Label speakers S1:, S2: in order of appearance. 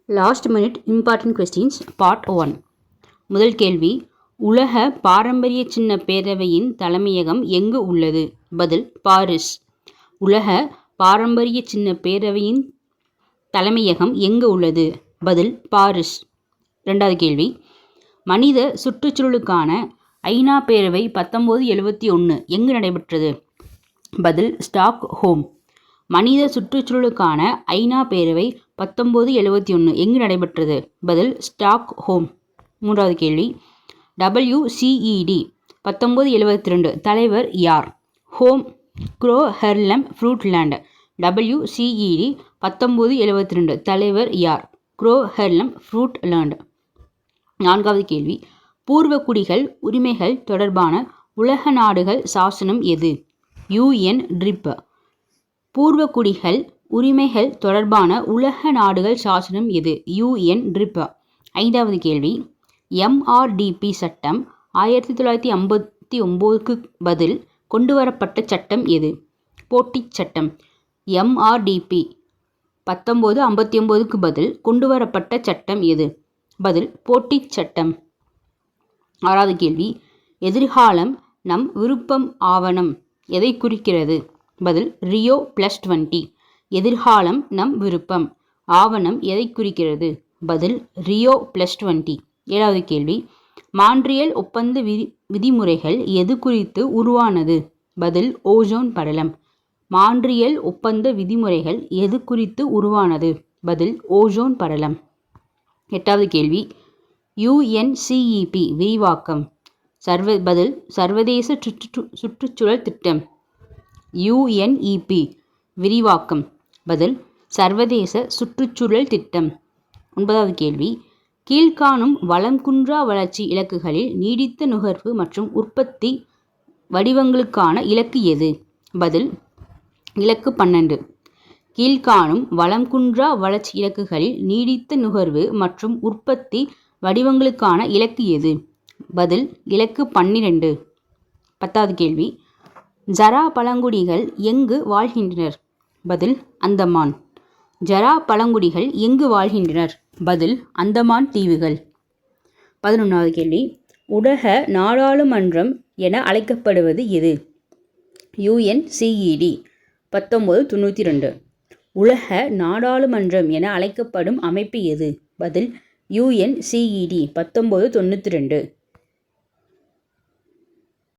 S1: Last minute important questions part 1. முதல் கேள்வி, உலக பாரம்பரிய சின்ன பேரவையின் தலைமையகம் எங்கு உள்ளது? பதில் பாரிஸ். உலக பாரம்பரிய சின்ன பேரவையின் தலைமையகம் எங்கு உள்ளது? பதில் பாரிஸ். இரண்டாவது கேள்வி, மனித சுற்றுச்சூழலுக்கான ஐநா பேரவை 1971 எங்கு நடைபெற்றது? பதில் ஸ்டாக்ஹோம். மனித சுற்றுச்சூழலுக்கான ஐநா பேரவை 1971 எங்கு நடைபெற்றது? பதில் ஸ்டாக்ஹோம். மூன்றாவது கேள்வி, WCED 1972 தலைவர் யார்? ஹோம் குரோஹெர்லம் ஃப்ரூட்லேண்ட். WCED 1972 தலைவர் யார்? குரோஹெர்லம் ஃப்ரூட்லேண்ட். நான்காவது கேள்வி, பூர்வக்குடிகள் உரிமைகள் தொடர்பான உலக நாடுகள் சாசனம் எது? UN trip. பூர்வக்குடிகள் உரிமைகள் தொடர்பான உலக நாடுகள் சாசனம் எது? UN trip. ஐந்தாவது கேள்வி, MRDP சட்டம் 1959க்கு பதில் கொண்டுவரப்பட்ட சட்டம் எது? போட்டிச் சட்டம். MRDP 1959க்கு பதில் கொண்டுவரப்பட்ட சட்டம் எது? பதில் போட்டிச் சட்டம். ஆறாவது கேள்வி, எதிர்காலம் நம் விருப்பம் ஆவணம் எதை குறிக்கிறது? பதில் Rio+20. எதிர்காலம் நம் விருப்பம் ஆவணம் எதை குறிக்கிறது? பதில் Rio+20. ஏழாவது கேள்வி, மாண்ட்ரியல் ஒப்பந்த விதிமுறைகள் எது குறித்து உருவானது? பதில் ஓசோன் படலம். மாண்ட்ரியல் ஒப்பந்த விதிமுறைகள் எது குறித்து உருவானது? பதில் ஓசோன் படலம். எட்டாவது கேள்வி, UNCEP விரிவாக்கம். பதில் சர்வதேச சுற்றுச்சூழல் திட்டம். UNEP விரிவாக்கம். பதில் சர்வதேச சுற்றுச்சூழல் திட்டம். ஒன்பதாவது கேள்வி, கீழ்காணும் வளம் குன்றா வளர்ச்சி இலக்குகளில் நீடித்த நுகர்வு மற்றும் உற்பத்தி வடிவங்களுக்கான இலக்கு எது? பதில் இலக்கு 12. கீழ்காணும் வளம் குன்றா வளர்ச்சி இலக்குகளில் நீடித்த நுகர்வு மற்றும் உற்பத்தி வடிவங்களுக்கான இலக்கு எது? பதில் இலக்கு 12. பத்தாவது கேள்வி, ஜரா பழங்குடிகள் எங்கு வாழ்கின்றனர்? பதில் அந்தமான். ஜரா பழங்குடிகள் எங்கு வாழ்கின்றனர்? பதில் அந்தமான் தீவுகள். 11வது கேள்வி, உலக நாடாளுமன்றம் என அழைக்கப்படுவது எது? UNCED 1992. உலக நாடாளுமன்றம் என அழைக்கப்படும் அமைப்பு எது? பதில் UNCED 1992.